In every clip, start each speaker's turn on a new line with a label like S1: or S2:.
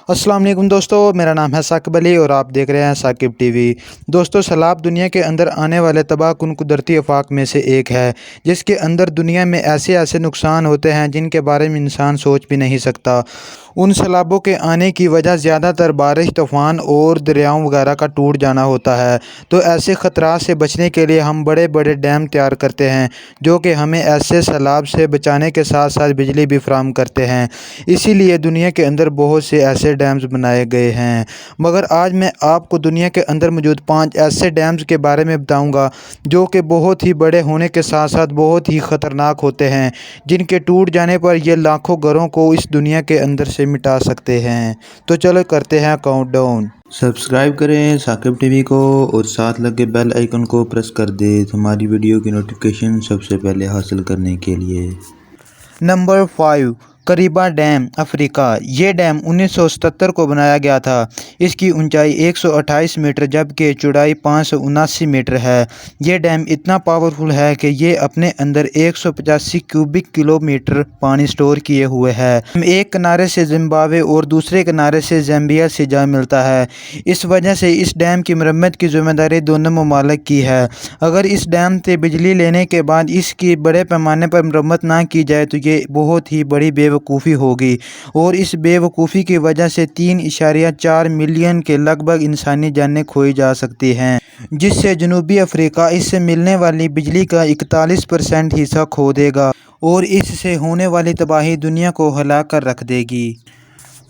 S1: अस्सलाम वालेकुम दोस्तों, मेरा नाम है साकिब अली और आप देख रहे हैं साकिब टीवी। दोस्तों, सैलाब दुनिया के अंदर आने वाले तबाहकुन कुदरती आफाक में से एक है, जिसके अंदर दुनिया में ऐसे ऐसे नुकसान होते हैं जिनके बारे में इंसान सोच भी नहीं सकता। उन सैलाबों के आने की वजह ज़्यादातर बारिश, तूफ़ान और दरियाओं वगैरह का टूट जाना होता है। तो ऐसे ख़तरात से बचने के लिए हम बड़े बड़े डैम तैयार करते हैं, जो कि हमें ऐसे सैलाब से बचाने के साथ साथ बिजली भी फराहम करते हैं। इसीलिए दुनिया के अंदर बहुत से ऐसे डैम्स बनाए गए हैं। मगर आज मैं आपको दुनिया के अंदर मौजूद 5 ऐसे डैम्स के बारे में बताऊंगा जो कि बहुत ही बड़े होने के साथ साथ बहुत ही ख़तरनाक होते हैं, जिनके टूट जाने पर ये लाखों घरों को इस दुनिया के अंदर से मिटा सकते हैं। तो चलो करते हैं काउंटडाउन।
S2: सब्सक्राइब करें साकिब टीवी को और साथ लगे बेल आइकन को प्रेस कर दें हमारी वीडियो की नोटिफिकेशन सबसे पहले हासिल करने के लिए।
S1: Number 5, Kariba dam, Africa. ये डैम 1977 को बनाया गया था। इसकी ऊंचाई 128 मीटर जबकि चौड़ाई 579 मीटर है। ये डैम इतना पावरफुल है कि ये अपने अंदर 185 क्यूबिक किलोमीटर पानी स्टोर किए हुए है। एक किनारे से जिम्बाब्वे और दूसरे किनारे से ज़ाम्बिया से जा मिलता है। इस वजह से इस डैम की मरम्मत की जिम्मेदारी दोनों ममालिक की है। अगर इस डैम से बिजली लेने के बाद इसकी बड़े पैमाने पर मरम्मत ना की जाए तो ये बहुत ही बड़ी बेवकूफ़ी होगी, और इस बेवकूफ़ी की वजह से 3.4 मिलियन के लगभग इंसानी जानें खोई जा सकती हैं, जिससे जनूबी अफ्रीका इससे मिलने वाली बिजली का 41% हिस्सा खो देगा और इससे होने वाली तबाही दुनिया को हिला कर रख देगी।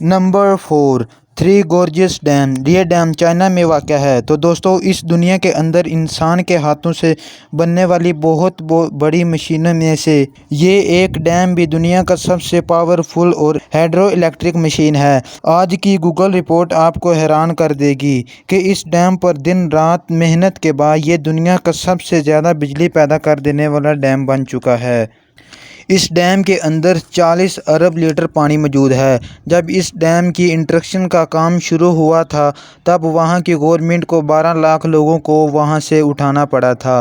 S1: Number 4, three gorgeous dam. ये डैम चाइना में वाक़या है। तो दोस्तों, इस दुनिया के अंदर इंसान के हाथों से बनने वाली बहुत बड़ी मशीनों में से ये एक डैम भी दुनिया का सबसे पावरफुल और हाइड्रो इलेक्ट्रिक मशीन है। आज की गूगल रिपोर्ट आपको हैरान कर देगी कि इस डैम पर दिन रात मेहनत के बाद ये दुनिया का सबसे ज़्यादा बिजली पैदा कर देने वाला डैम बन चुका है। इस डैम के अंदर 40 अरब लीटर पानी मौजूद है। जब इस डैम की इंस्ट्रक्शन का काम शुरू हुआ था तब वहां की गवर्नमेंट को 12 लाख लोगों को वहां से उठाना पड़ा था।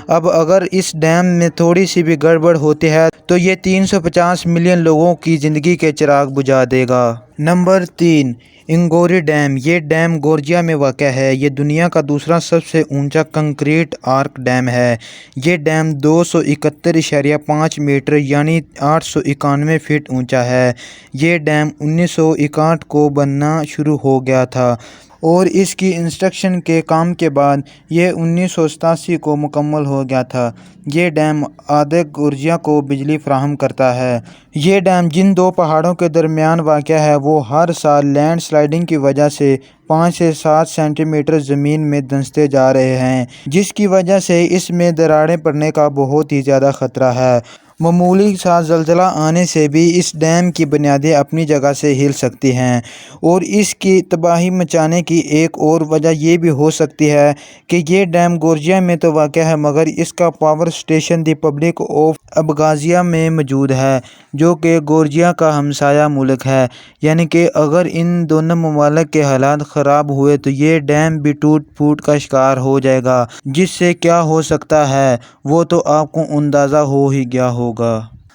S1: अब अगर इस डैम में थोड़ी सी भी गड़बड़ होती है तो ये 350 मिलियन लोगों की ज़िंदगी के चिराग बुझा देगा। Number 3, Inguri dam. ये डैम जॉर्जिया में वाक़या है। ये दुनिया का दूसरा सबसे ऊंचा कंक्रीट आर्क डैम है। ये डैम 271.5 मीटर यानी 891 फीट ऊंचा है। ये डैम 1961 को बनना शुरू हो गया था और इसकी इंस्ट्रक्शन के काम के बाद ये 1987 को मुकम्मल हो गया था। ये डैम आधे जॉर्जिया को बिजली फराहम करता है। ये डैम जिन दो पहाड़ों के दरमियान वाक़या है वो हर साल लैंड स्लाइडिंग की वजह से 5 से 7 सेंटीमीटर ज़मीन में धंसते जा रहे हैं, जिसकी वजह से इसमें दरारें पड़ने का बहुत ही ज़्यादा ख़तरा है। मामूली सा ज़लज़ला आने से भी इस डैम की बुनियादें अपनी जगह से हिल सकती हैं, और इसकी तबाही मचाने की एक और वजह ये भी हो सकती है कि ये डैम जॉर्जिया में तो वाक़या है मगर इसका पावर स्टेशन रिपब्लिक ऑफ अबखाज़िया में मौजूद है, जो कि जॉर्जिया का हमसाया मुल्क है। यानी कि अगर इन दोनों ममालिक के हालात ख़राब हुए तो ये डैम भी टूट फूट का शिकार हो जाएगा, जिससे क्या हो सकता है वो तो आपको अंदाज़ा हो ही गया होगा।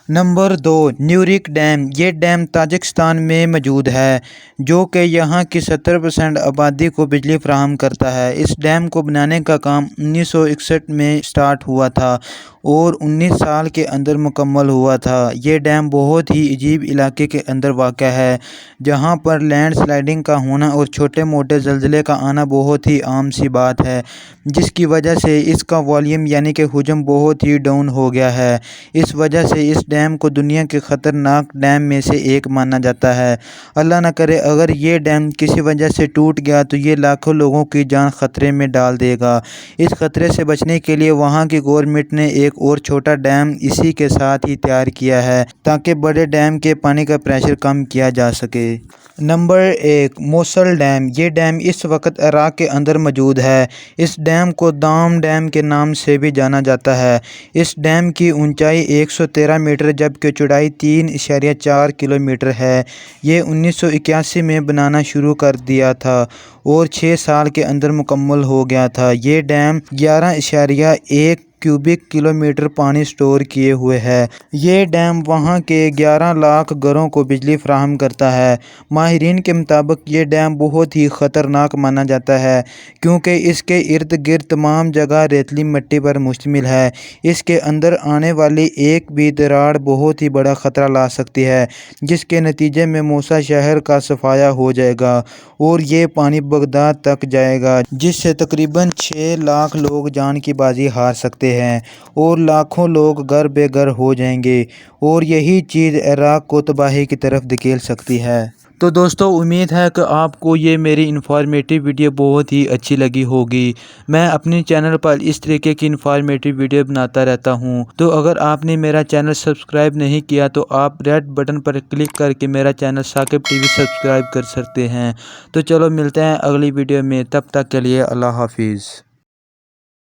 S1: Number 2, Nurek dam. ये डैम ताजिकिस्तान में मौजूद है, जो कि यहाँ की 70% आबादी को बिजली फराहम करता है। इस डैम को बनाने का काम 1961 में स्टार्ट हुआ था और 19 साल के अंदर मुकम्मल हुआ था। ये डैम बहुत ही अजीब इलाके के अंदर वाक़या है, जहाँ पर लैंड स्लाइडिंग का होना और छोटे मोटे ज़लज़ले का आना बहुत ही आम सी बात है, जिसकी वजह से इसका वॉल्यूम यानी कि हुजम बहुत ही डाउन हो गया है। इस वजह से इस डैम को दुनिया के ख़तरनाक डैम में से एक माना जाता है। अल्लाह न करे अगर ये डैम किसी वजह से टूट गया तो ये लाखों लोगों की जान ख़तरे में डाल देगा। इस ख़तरे से बचने के लिए वहाँ की गवर्नमेंट ने एक और छोटा डैम इसी के साथ ही तैयार किया है ताकि बड़े डैम के पानी का प्रेशर कम किया जा सके। Number 1, Mosul dam. ये डैम इस वक्त इराक़ के अंदर मौजूद है। इस डैम को दाम डैम के नाम से भी जाना जाता है। इस डैम की ऊंचाई 113 मीटर जबकि चौड़ाई 3.4 किलोमीटर है। ये 1981 में बनाना शुरू कर दिया था और 6 साल के अंदर मुकम्मल हो गया था। ये डैम 11.1 क्यूबिक किलोमीटर पानी स्टोर किए हुए है। ये डैम वहाँ के 11 लाख घरों को बिजली फराहम करता है। माहिरीन के मुताबिक ये डैम बहुत ही ख़तरनाक माना जाता है क्योंकि इसके इर्द गिर्द तमाम जगह रेतली मिट्टी पर मुश्तमिल है। इसके अंदर आने वाली एक भी दरार बहुत ही बड़ा ख़तरा ला सकती है, जिसके नतीजे में मूसा शहर का सफाया हो जाएगा और ये पानी बगदाद तक जाएगा, जिससे तकरीबन 6 लाख लोग जान की बाजी हार सकते हैं और लाखों लोग घर बेघर हो जाएंगे और यही चीज़ इराक़ को तबाही की तरफ धकेल सकती है। तो दोस्तों, उम्मीद है कि आपको ये मेरी इन्फॉर्मेटिव वीडियो बहुत ही अच्छी लगी होगी। मैं अपने चैनल पर इस तरीके की इन्फॉर्मेटिव वीडियो बनाता रहता हूँ। तो अगर आपने मेरा चैनल सब्सक्राइब नहीं किया तो आप रेड बटन पर क्लिक करके मेरा चैनल साकिब टीवी सब्सक्राइब कर सकते हैं। तो चलो मिलते हैं अगली वीडियो में, तब तक के लिए अल्लाह हाफिज़।